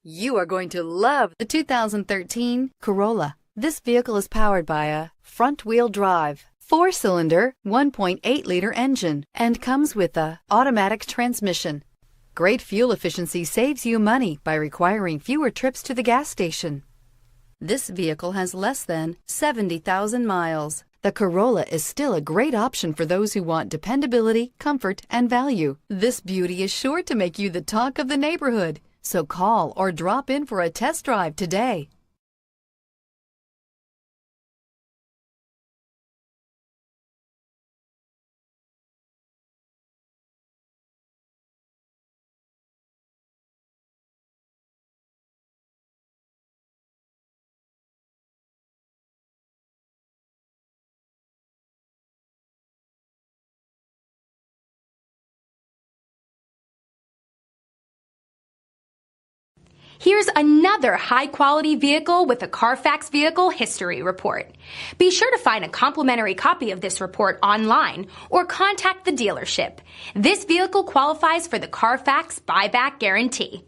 You are going to love the 2013 Corolla. This vehicle is powered by a front-wheel drive, 4-cylinder, 1.8-liter engine, and comes with a automatic transmission. Great fuel efficiency saves you money by requiring fewer trips to the gas station. This vehicle has less than 70,000 miles. The Corolla is still a great option for those who want dependability, comfort, and value. This beauty is sure to make you the talk of the neighborhood. So call or drop in for a test drive today. Here's another high-quality vehicle with a Carfax Vehicle History Report. Be sure to find a complimentary copy of this report online or contact the dealership. This vehicle qualifies for the Carfax Buyback Guarantee.